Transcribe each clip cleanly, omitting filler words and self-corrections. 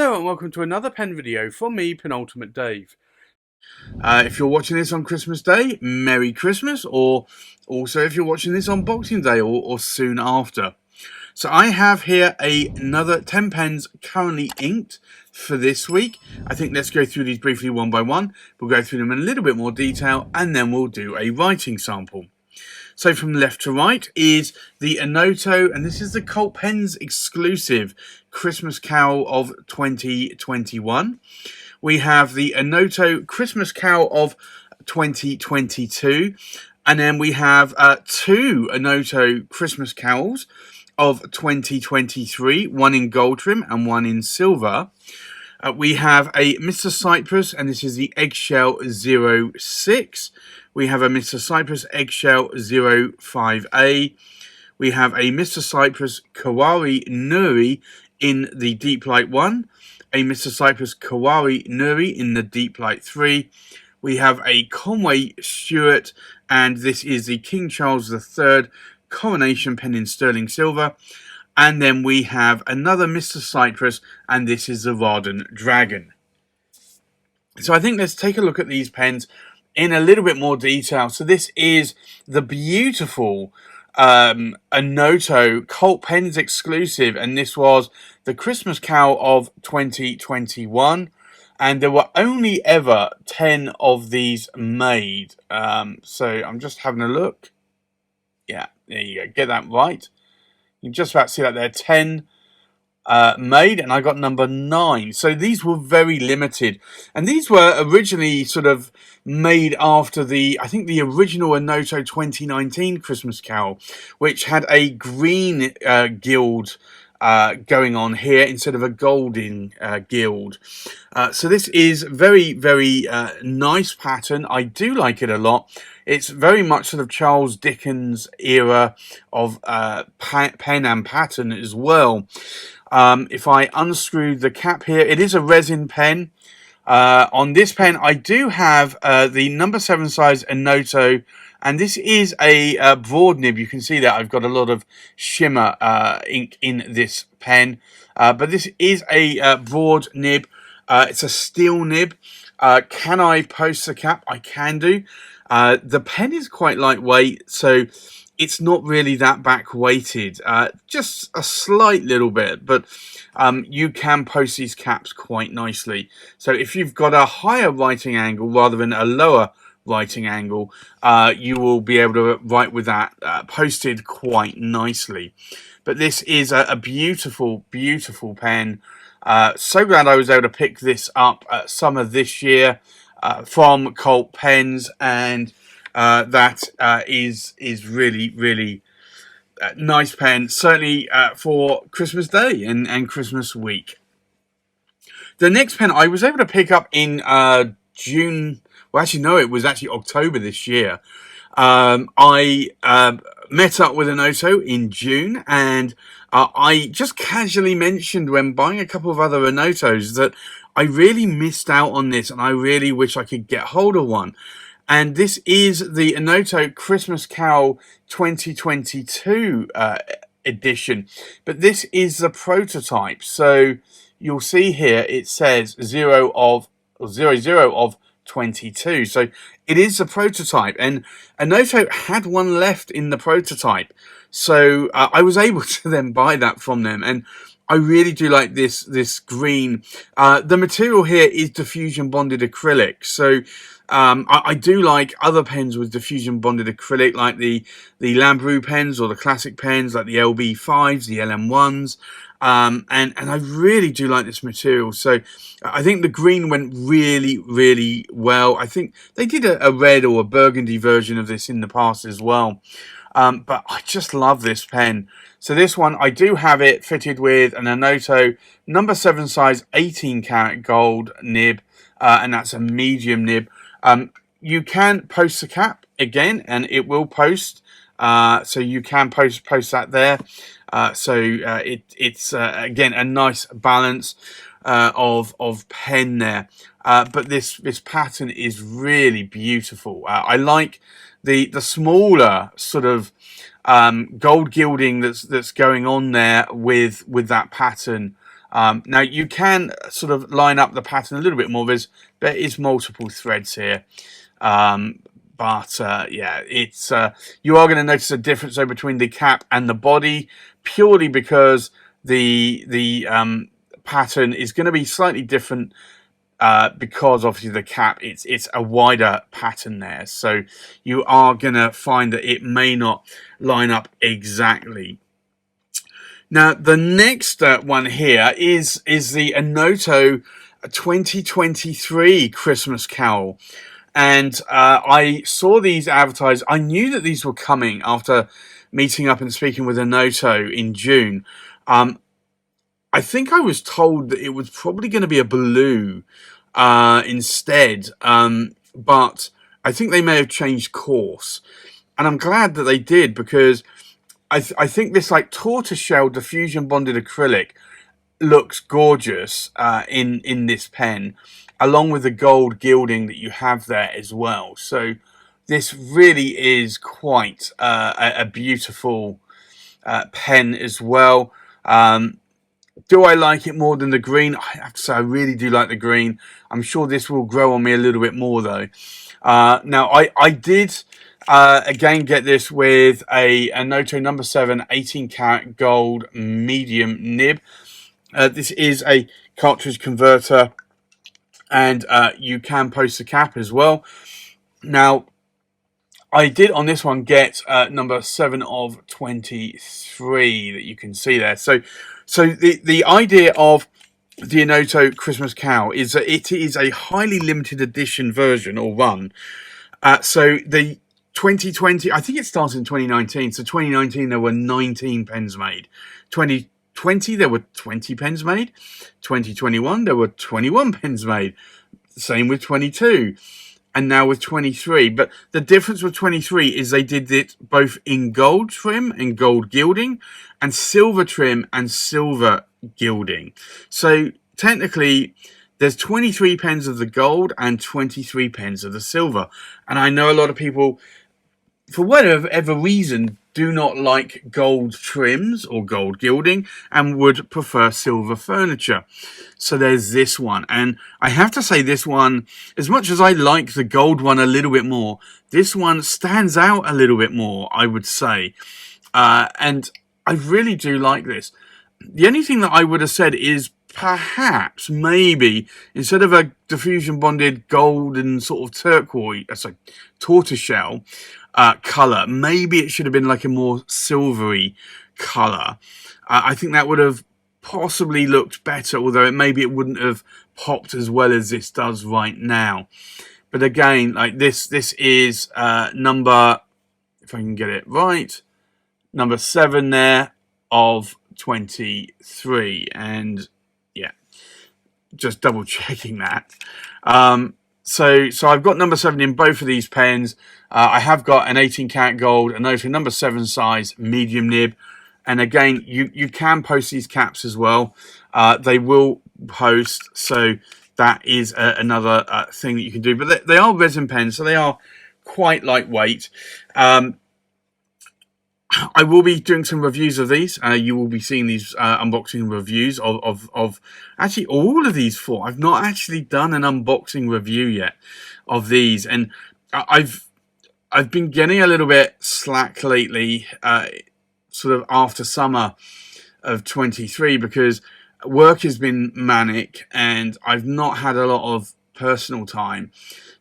Hello and welcome to another pen video from me, Penultimate Dave. If you're watching this on Christmas Day, Merry Christmas, or also if you're watching this on Boxing Day or soon after. So I have here another 10 pens currently inked for this week. I think let's go through these briefly one by one. We'll go through them in a little bit more detail and then we'll do a writing sample. So from left to right is the Onoto, and this is the Cult Pens exclusive Christmas Carol of 2021. We have the Onoto Christmas Carol of 2022, and then we have two Onoto Christmas Carols of 2023, one in gold trim and one in silver. We have a Mr. Cypress, and this is the Eggshell 06. We have a Mr. Cypress Eggshell 05A. We have a Mr. Cypress Kawari-Nuri in the Deep Light 1. A Mr. Cypress Kawari-Nuri in the Deep Light 3. We have a Conway Stewart, and this is the King Charles III Coronation pen in sterling silver. And then we have another Mr. Cypress, and this is the Raden Dragon. So I think let's take a look at these pens in a little bit more detail. So this is the beautiful Onoto Cult Pens exclusive, and this was the Christmas Carol of 2021. And there were only ever 10 of these made. So I'm just having a look. Yeah, there you go. Get that right. You can just about see that there. 10 made, and I got number 9. So these were very limited. And these were originally sort of made after I think the original Onoto 2019 Christmas Carol, which had a green gild going on here instead of a golden gild. So this is very, very nice pattern. I do like it a lot. It's very much sort of Charles Dickens era of pen and pattern as well. If I unscrew the cap here, it is a resin pen. On this pen, I do have the number 7 size Onoto, and this is a broad nib. You can see that I've got a lot of shimmer ink in this pen, but this is a broad nib. It's a steel nib. Can I post the cap? I can do. The pen is quite lightweight, so it's not really that back weighted, just a slight little bit, but you can post these caps quite nicely. So if you've got a higher writing angle rather than a lower writing angle, you will be able to write with that posted quite nicely. But this is a beautiful, beautiful pen. So glad I was able to pick this up at summer this year from Cult Pens, and that is really, really nice pen, certainly for Christmas Day and Christmas week. The next pen I was able to pick up in June. Well, actually, no, it was actually October this year. I met up with Onoto in June, and I just casually mentioned when buying a couple of other Onotos that I really missed out on this, and I really wish I could get hold of one. And this is the Onoto Christmas Carol 2022 edition, but this is the prototype. So you'll see here it says 00 of 22. So it is the prototype, and Onoto had one left in the prototype. So I was able to then buy that from them, and I really do like this green. The material here is diffusion bonded acrylic. So I do like other pens with diffusion bonded acrylic, like the Lambrou pens or the classic pens, like the LB5s, the LM1s. And I really do like this material. So I think the green went really, really well. I think they did a red or a burgundy version of this in the past as well. But I just love this pen. So this one, I do have it fitted with an Onoto number 7 size 18 karat gold nib, and that's a medium nib. You can post the cap again, and it will post. So you can post that there. It's again a nice balance of pen there. But this pattern is really beautiful. I like the smaller sort of gold gilding that's going on there with that pattern. Now you can sort of line up the pattern a little bit more. There is multiple threads here. Yeah, it's you are going to notice a difference though between the cap and the body, purely because the pattern is going to be slightly different, because obviously the cap, it's a wider pattern there, so you are going to find that it may not line up exactly. Now the next one here is the Onoto 2023 Christmas Carol. And I saw these advertised. I knew that these were coming after meeting up and speaking with Onoto in June. I think I was told that it was probably going to be a blue instead, but I think they may have changed course. And I'm glad that they did, because I think this like tortoiseshell diffusion bonded acrylic looks gorgeous in this pen, along with the gold gilding that you have there as well. So this really is quite a beautiful pen as well. Do I like it more than the green? I have to say I really do like the green. I'm sure this will grow on me a little bit more though. Now I did again get this with a Onoto number 7 18 karat gold medium nib. This is a cartridge converter, and you can post the cap as well. Now, I did on this one get number 7 of 23 that you can see there. So the idea of the Onoto Christmas Cow is that it is a highly limited edition version or run. So the 2020, I think it started in 2019. So 2019 there were 19 pens made. 2020 there were 20 pens made. 2021 there were 21 pens made. Same with 22, and now with 23. But the difference with 23 is they did it both in gold trim and gold gilding, and silver trim and silver gilding. So technically there's 23 pens of the gold and 23 pens of the silver. And I know a lot of people, for whatever reason, do not like gold trims or gold gilding and would prefer silver furniture. So there's this one. And I have to say, this one, as much as I like the gold one a little bit more, this one stands out a little bit more, I would say. And I really do like this. The only thing that I would have said is perhaps, maybe, instead of a diffusion bonded golden sort of turquoise, sorry, tortoiseshell colour, maybe it should have been like a more silvery colour. I think that would have possibly looked better, although maybe it wouldn't have popped as well as this does right now. But again, like this is number, if I can get it right, number 7 there of 23, and yeah, just double checking that. So I've got number 7 in both of these pens. I have got an 18 karat gold, Onoto number 7 size medium nib, and again you can post these caps as well. They will post, so that is another thing that you can do. But they are resin pens, so they are quite lightweight. I will be doing some reviews of these. You will be seeing these unboxing reviews of actually all of these 4. I've not actually done an unboxing review yet of these, and I've been getting a little bit slack lately, sort of after summer of 23, because work has been manic and I've not had a lot of personal time.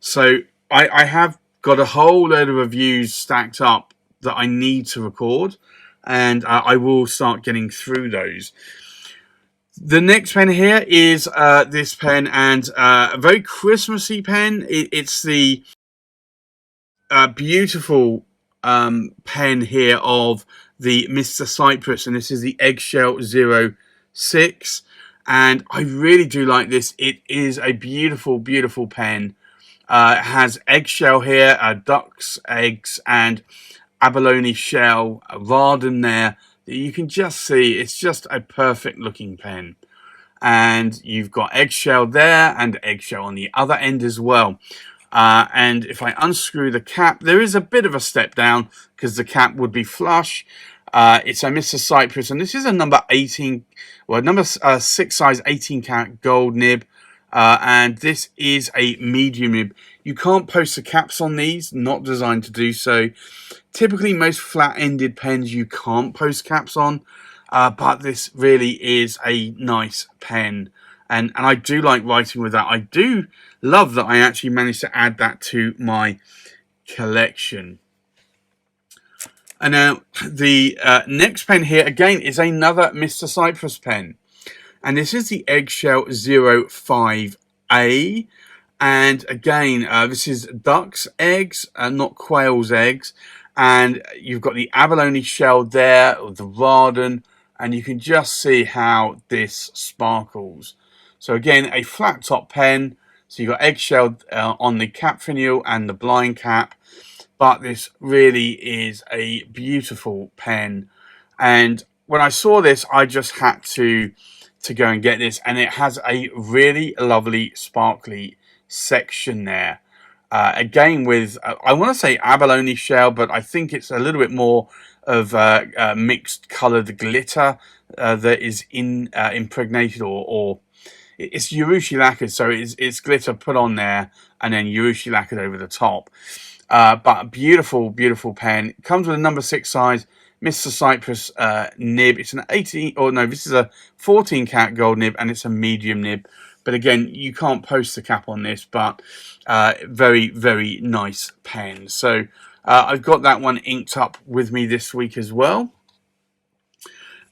So I have got a whole load of reviews stacked up that I need to record, and I will start getting through those. The next pen here is this pen, and a very Christmassy pen. It's the beautiful pen here of the Mr. Cypress, and this is the Eggshell 06, and I really do like this. It is a beautiful, beautiful pen. It has eggshell here, ducks, eggs, and abalone shell, Raden there, that you can just see. It's just a perfect looking pen. And you've got eggshell there and eggshell on the other end as well. And if I unscrew the cap, there is a bit of a step down because the cap would be flush. It's a Mr. Cypress, and this is a number 18, well, number 6 size 18 karat gold nib, and this is a medium nib. You can't post the caps on these, not designed to do so. Typically, most flat-ended pens you can't post caps on, but this really is a nice pen, and I do like writing with that. I do love that I actually managed to add that to my collection. And now the next pen here, again, is another Mr. Cypress pen. And this is the Eggshell 05A. And again, this is duck's eggs, not quail's eggs. And you've got the abalone shell there, or the Raden. And you can just see how this sparkles. So again, a flat top pen. So you've got eggshell on the cap finial and the blind cap. But this really is a beautiful pen, and when I saw this, I just had to go and get this, and it has a really lovely sparkly section there. Again, with I want to say abalone shell, but I think it's a little bit more of mixed coloured glitter that is impregnated, or it's urushi lacquered, so it's glitter put on there and then urushi lacquered over the top. But a beautiful, beautiful pen. It comes with a number 6 size Mr. Cypress nib. It's an 18, or no, this is a 14 karat gold nib, and it's a medium nib. But again, you can't post the cap on this, but very, very nice pen. So I've got that one inked up with me this week as well.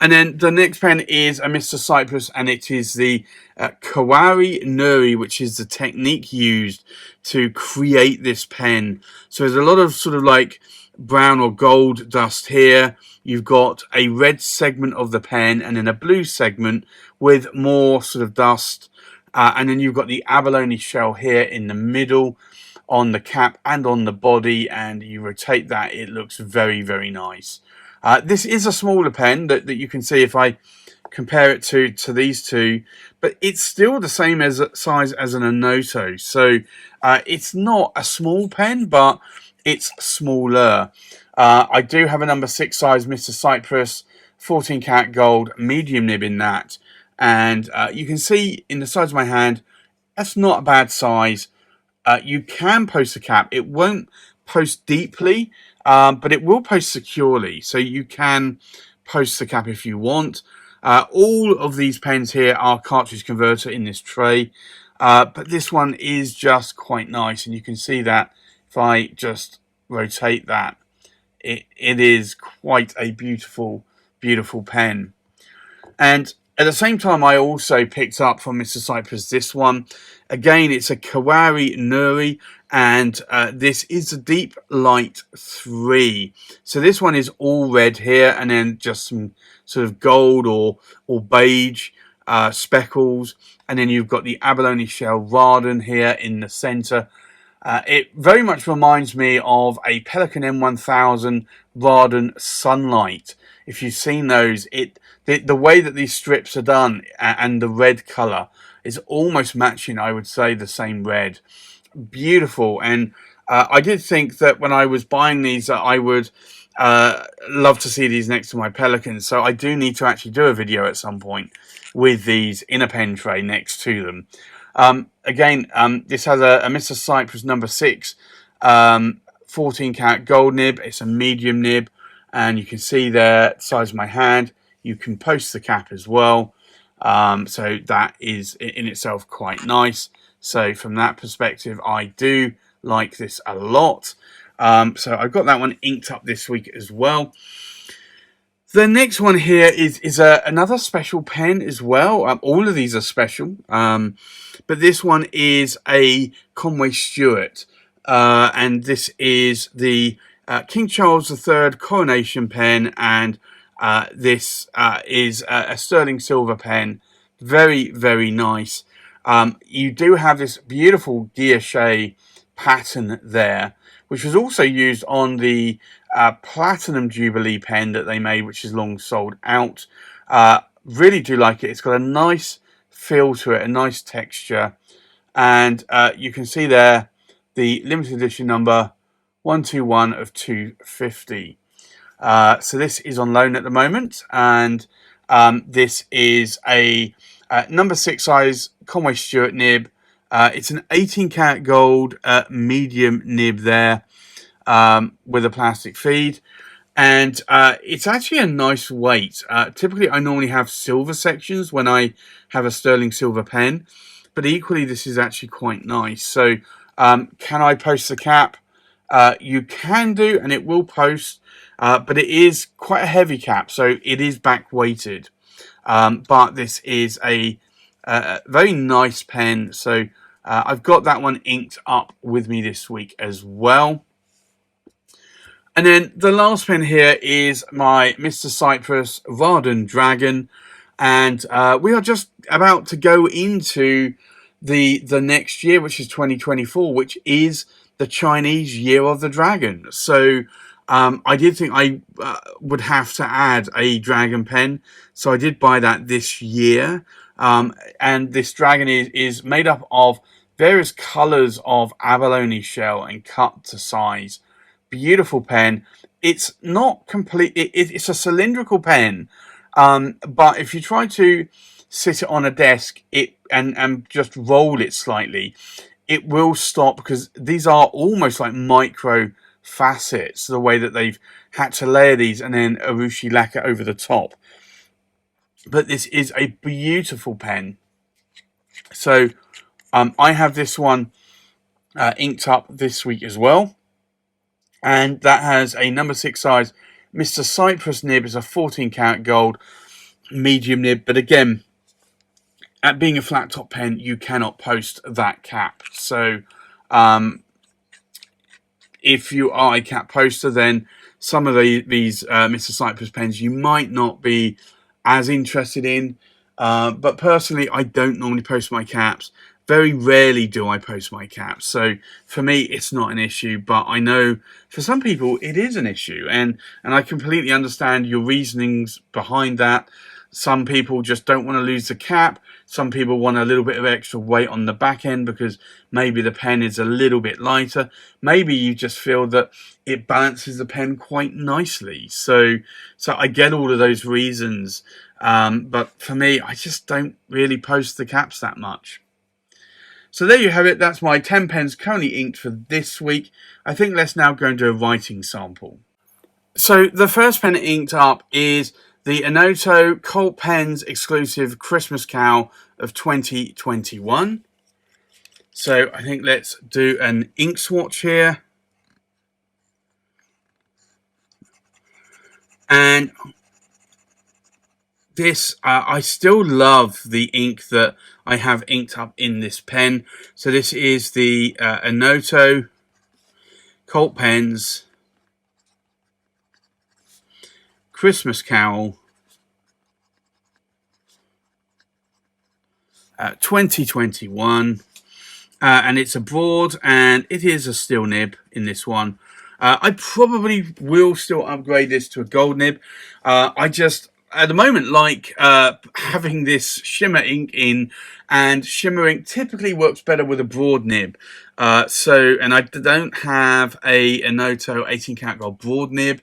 And then the next pen is a Mr. Cypress, and it is the Kawari-Nuri, which is the technique used to create this pen. So there's a lot of sort of like brown or gold dust here. You've got a red segment of the pen and then a blue segment with more sort of dust. And then you've got the abalone shell here in the middle on the cap and on the body, and you rotate that. It looks very, very nice. This is a smaller pen that you can see if I compare it to these two, but it's still the same size as an Onoto. So it's not a small pen, but it's smaller. I do have a number 6 size Mr. Cypress 14 karat gold medium nib in that, and you can see in the size of my hand, that's not a bad size. You can post the cap. It won't post deeply, but it will post securely, so you can post the cap if you want. All of these pens here are cartridge converter in this tray, but this one is just quite nice, and you can see that if I just rotate that, it is quite a beautiful, beautiful pen. And at the same time, I also picked up from Mr. Cypress this one. Again, it's a Kawari-Nuri, and this is a Deep Light 3. So this one is all red here, and then just some sort of gold or beige speckles. And then you've got the abalone shell Raden here in the center. It very much reminds me of a Pelikan M1000 Raden Sunlight. If you've seen those, the way that these strips are done and the red color is almost matching, I would say, the same red. Beautiful. And I did think that when I was buying these, I would love to see these next to my Pelikans. So I do need to actually do a video at some point with these in a pen tray next to them. Again, this has a Mr. Cypress number 6 14 karat gold nib. It's a medium nib, and you can see there the size of my hand. You can post the cap as well, so that is in itself quite nice. So from that perspective, I do like this a lot. So I've got that one inked up this week as well. The next one here is another special pen as well. All of these are special, but this one is a Conway Stewart, and this is the King Charles III Coronation pen, and this is a sterling silver pen. Very, very nice. You do have this beautiful guilloche pattern there, which was also used on the Platinum Jubilee pen that they made, which is long sold out. Really do like it. It's got a nice feel to it, a nice texture, and you can see there the limited edition number 121 of 250. So this is on loan at the moment, and this is a number 6 size Conway Stewart nib. It's an 18 karat gold medium nib there, with a plastic feed. And it's actually a nice weight. Typically, I normally have silver sections when I have a sterling silver pen, but equally, this is actually quite nice. So, can I post the cap? You can do, and it will post, but it is quite a heavy cap, so it is back weighted. But this is a very nice pen, so I've got that one inked up with me this week as well. And then the last pen here is my Mr. Cypress Raden Dragon. And we are just about to go into the next year, which is 2024, which is the Chinese Year of the Dragon. So I did think I would have to add a dragon pen. So I did buy that this year. And this dragon is made up of various colours of abalone shell and cut to size. Beautiful pen. It's not complete. It's a cylindrical pen, but if you try to sit it on a desk, and just roll it slightly, it will stop, because these are almost like micro facets. The way that they've had to layer these and then urushi lacquer over the top. But this is a beautiful pen. So I have this one inked up this week as well. And that has a number 6 size Mr. Cypress nib. Is a 14 karat gold medium nib. But again, at being a flat top pen, you cannot post that cap. So if you are a cap poster, then some of these Mr. Cypress pens you might not be as interested in. But personally, I don't normally post my caps. Very rarely do I post my caps. So for me, it's not an issue. But I know for some people, it is an issue. And I completely understand your reasonings behind that. Some people just don't want to lose the cap. Some people want a little bit of extra weight on the back end because maybe the pen is a little bit lighter. Maybe you just feel that it balances the pen quite nicely. So I get all of those reasons. But for me, I just don't really post the caps that much. So there you have it. That's my 10 pens currently inked for this week. I think let's now go and do a writing sample. So the first pen inked up is the Onoto Colt Pens exclusive Christmas Cow of 2021. So I think let's do an ink swatch here. And this, I still love the ink that I have inked up in this pen. So this is the Onoto Colt Pens Christmas Cowl 2021. And it's a broad, and it is a steel nib in this one. I probably will still upgrade this to a gold nib. I just, at the moment, like having this shimmer ink in, and shimmer ink typically works better with a broad nib. And I don't have a Onoto 18 karat gold broad nib,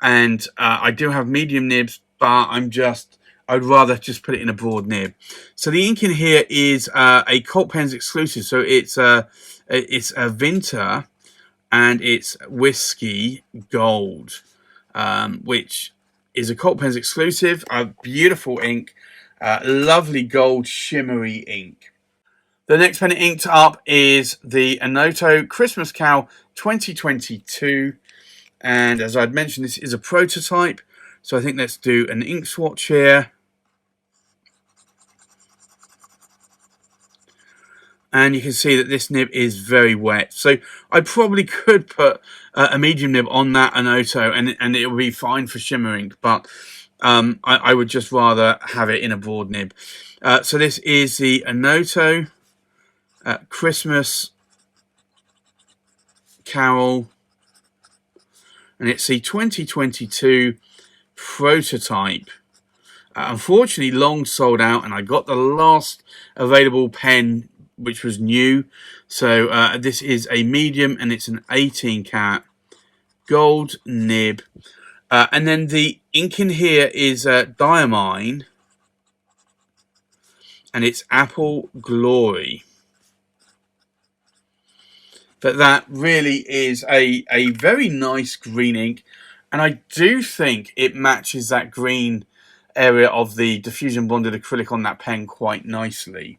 and I do have medium nibs, but I'd rather just put it in a broad nib. So the ink in here is a Colt Pens exclusive. So it's a Vinter, and it's Whiskey Gold, which is a Colt Pens exclusive. A beautiful ink, lovely gold shimmery ink. The next pen inked up is the Onoto Christmas Cow 2022. And as I'd mentioned, this is a prototype. So I think let's do an ink swatch here. And you can see that this nib is very wet. So I probably could put a medium nib on that Onoto, and it will be fine for shimmer ink. But I would just rather have it in a broad nib. So this is the Onoto Christmas Carol. And it's the 2022 prototype. Unfortunately, long sold out, and I got the last available pen, which was new. So this is a medium, and it's an 18 karat gold nib. And then the ink in here is Diamine, and it's Apple Glory. But that really is a very nice green ink, and I do think it matches that green area of the diffusion bonded acrylic on that pen quite nicely.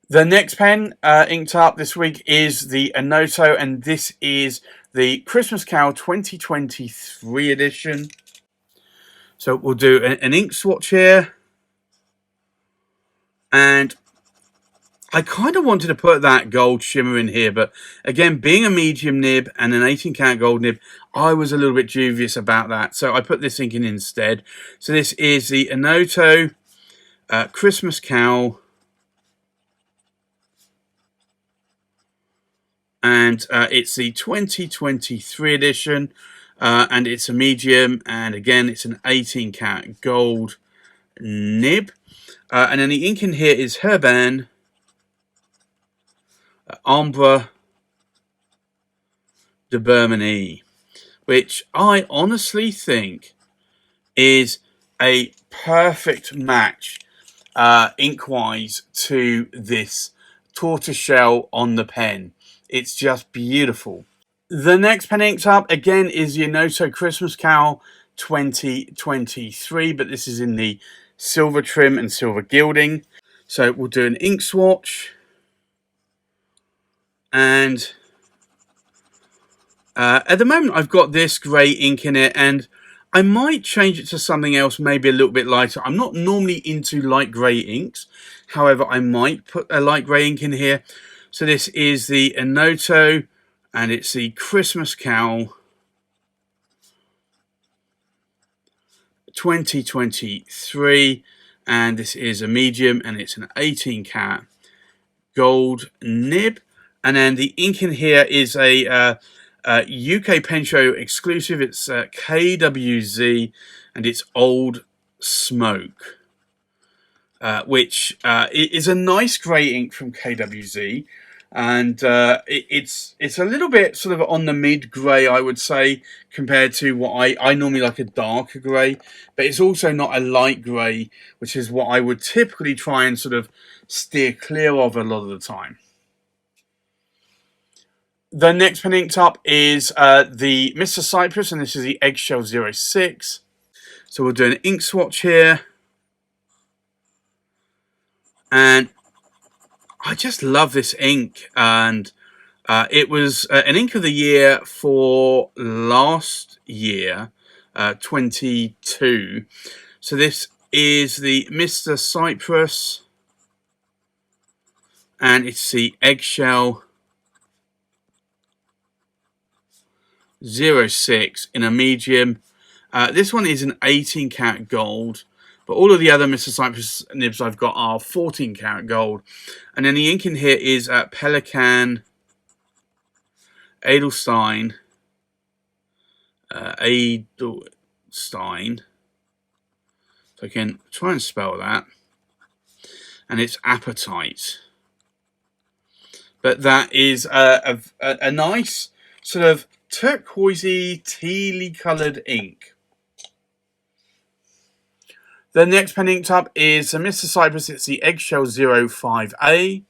The next pen inked up this week is the Onoto, and this is the Christmas Cow 2023 edition. So we'll do an ink swatch here, and I kind of wanted to put that gold shimmer in here, but again, being a medium nib and an 18 karat gold nib, I was a little bit dubious about that, so I put this ink in instead. So this is the Onoto Christmas Cow, and it's the 2023 edition, and it's a medium, and again, it's an 18 karat gold nib. And then the ink in here is Herbin, Ombre de Bermanie, which I honestly think is a perfect match ink-wise to this tortoiseshell on the pen. It's just beautiful. The next pen inked up again is the Onoto Christmas Cow 2023, but this is in the silver trim and silver gilding. So we'll do an ink swatch, and at the moment I've got this grey ink in it, and I might change it to something else, maybe a little bit lighter. I'm not normally into light grey inks, however I might put a light grey ink in here. So this is the Onoto, and it's the Christmas Cow 2023, and this is a medium, and it's an 18 karat gold nib. And then the ink in here is a UK Pen Show exclusive. It's KWZ, and it's Old Smoke, which is a nice grey ink from KWZ, and it's a little bit sort of on the mid grey, I would say, compared to what I normally like, a darker grey, but it's also not a light grey, which is what I would typically try and sort of steer clear of a lot of the time. The next pen inked up is the Mr. Cypress, and this is the Eggshell 06. So we'll do an ink swatch here. And I just love this ink. And it was an ink of the year for last year, 22. So this is the Mr. Cypress, and it's the Eggshell 06 in a medium. This one is an 18 karat gold, but all of the other Mr. Cypress nibs I've got are 14 karat gold. And then the ink in here is Pelican, Edelstein, so I can try and spell that, and it's Appetite. But that is a nice sort of turquoisey, tealy coloured ink. The next pen inked up is Mr. Cypress. It's the Eggshell 05A.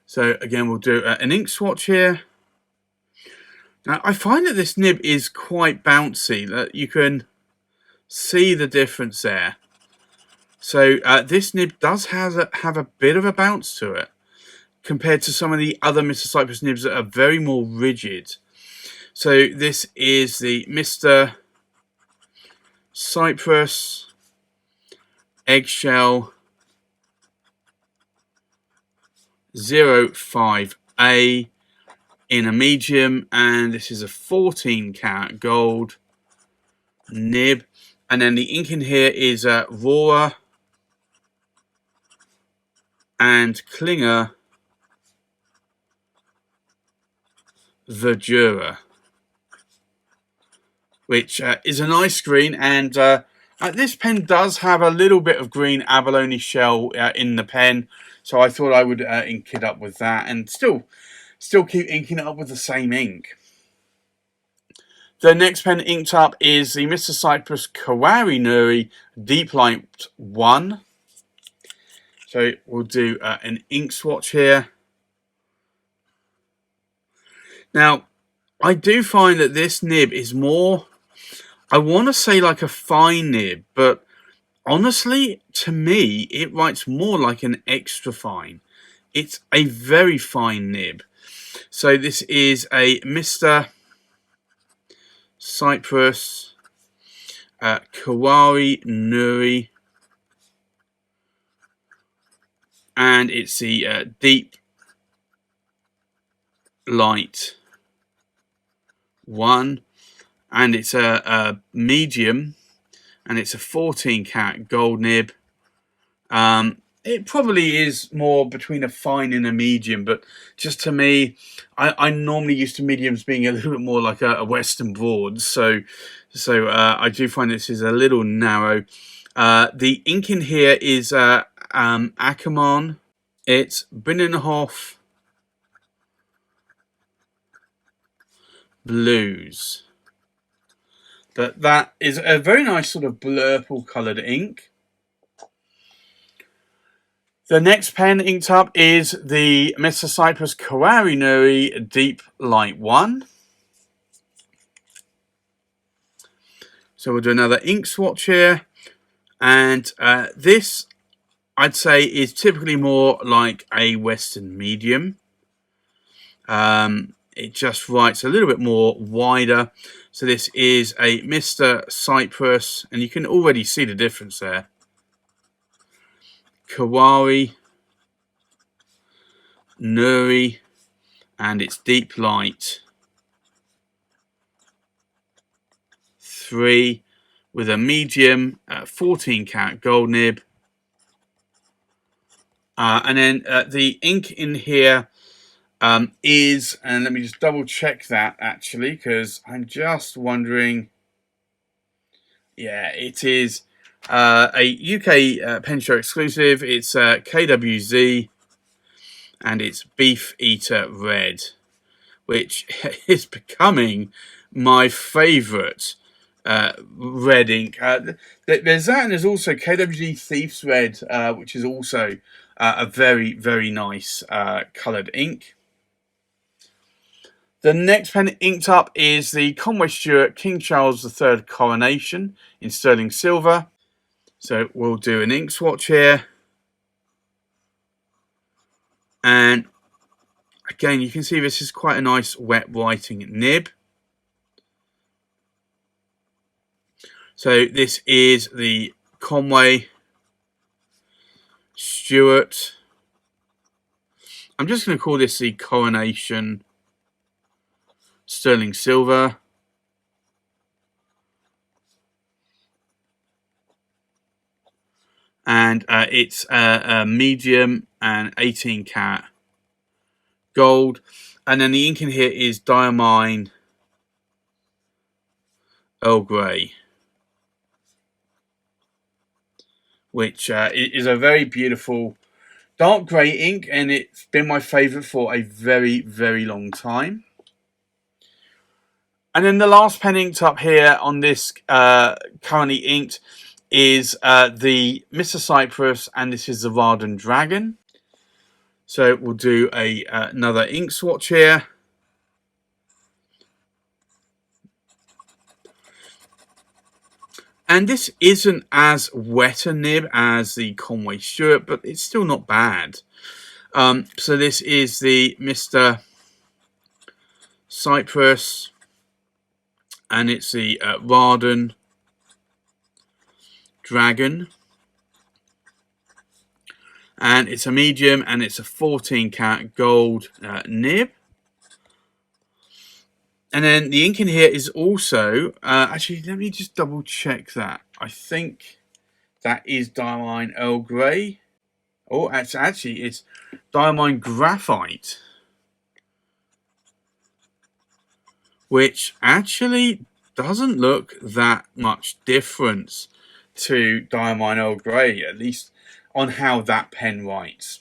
So again, we'll do an ink swatch here. Now, I find that this nib is quite bouncy, that you can see the difference there. So this nib does have a bit of a bounce to it, compared to some of the other Mr. Cypress nibs that are very more rigid. So this is the Mr. Cypress Eggshell 05A in a medium, and this is a 14 karat gold nib. And then the ink in here is Rora and Klinger Verdura, which is a nice green, and this pen does have a little bit of green abalone shell in the pen, so I thought I would ink it up with that, and still keep inking it up with the same ink. The next pen inked up is the Mr. Cypress Kawari-Nuri Deep Light 1. So we'll do an ink swatch here. Now, I do find that this nib is more, I want to say like a fine nib, but honestly, to me, it writes more like an extra fine. It's a very fine nib. So this is a Mr. Cypress Kawari-Nuri, and it's the Deep Light 1, and it's a medium, and it's a 14 karat gold nib. It probably is more between a fine and a medium, but just to me, I'm normally used to mediums being a little bit more like a Western broad, so I do find this is a little narrow. The ink in here is Ackerman. It's Binnenhof Blues. But that is a very nice sort of blurple coloured ink. The next pen inked up is the Mr. Cypress Kawari-Nuri Deep Light 1. So we'll do another ink swatch here. And this, I'd say, is typically more like a Western medium. It just writes a little bit more wider. So this is a Mr. Cypress, and you can already see the difference there. Kawari-Nuri, and it's Deep Light 3 with a medium 14 karat gold nib. And then the ink in here is, and let me just double check that actually, because I'm just wondering. Yeah, it is a UK pen show exclusive. It's KWZ, and it's Beef Eater Red, which is becoming my favourite red ink. There's that, and there's also KWZ Thief's Red, which is also a very, very nice coloured ink. The next pen inked up is the Conway Stewart King Charles III Coronation in sterling silver. So we'll do an ink swatch here. And again, you can see this is quite a nice wet writing nib. So this is the Conway Stewart. I'm just going to call this the Coronation sterling silver. And it's a medium and 18 karat gold. And then the ink in here is Diamine Earl Grey, which is a very beautiful dark grey ink, and it's been my favourite for a very, very long time. And then the last pen inked up here on this currently inked is the Mr. Cypress, and this is the Raden Dragon. So we'll do another ink swatch here. And this isn't as wet a nib as the Conway Stewart, but it's still not bad. So this is the Mr. Cypress, and it's the Raden Dragon. And it's a medium, and it's a 14 karat gold nib. And then the ink in here is also, actually, let me just double check that. I think that is Diamine Earl Grey. Oh, actually, it's Diamine Graphite, which actually doesn't look that much difference to Diamine Earl Grey, at least on how that pen writes.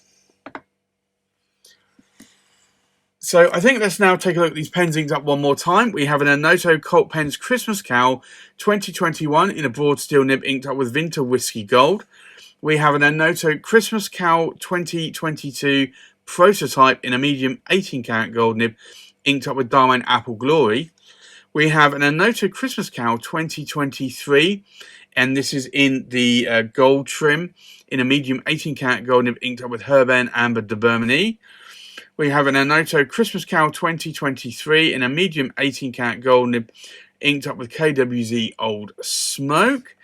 So I think let's now take a look at these pens inked up one more time. We have an Onoto Colt Pens Christmas Cowl 2021 in a broad steel nib inked up with Vinter Whiskey Gold. We have an Onoto Christmas Cowl 2022 prototype in a medium 18 karat gold nib inked up with Diamond Apple Glory. We have an Onoto Christmas Cowl 2023, and this is in the gold trim in a medium 18 karat gold nib inked up with Herbane Amber de Bermanie. We have an Onoto Christmas Cowl 2023 in a medium 18 karat gold nib inked up with KWZ Old Smoke.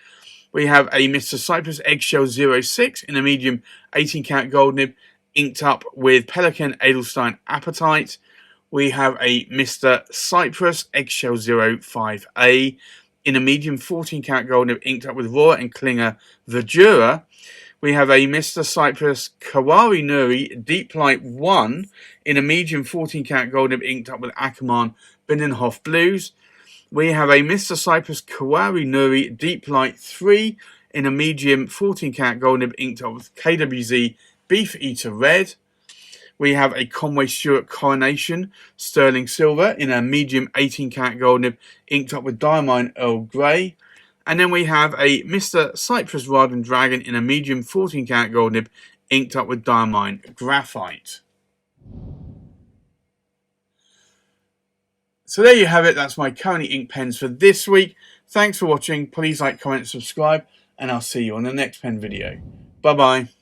We have a Mr. Cypress Eggshell 06 in a medium 18 karat gold nib inked up with Pelican Edelstein Appetite. We have a Mr. Cypress Eggshell 05A in a medium 14 karat gold nib inked up with Roar and Klinger Verdura. We have a Mr. Cypress Kawari-Nuri Deep Light 1 in a medium 14 karat gold nib inked up with Ackerman Binnenhof Blues. We have a Mr. Cypress Kawari-Nuri Deep Light 3 in a medium 14 karat gold nib inked up with KWZ Beef Eater Red. We have a Conway Stewart Coronation Sterling Silver in a medium 18 karat gold nib inked up with Diamond Earl Grey. And then we have a Mr. Cypress Raden Dragon in a medium 14 karat gold nib inked up with Diamond Graphite. So there you have it. That's my currently inked pens for this week. Thanks for watching. Please like, comment, subscribe, and I'll see you on the next pen video. Bye-bye.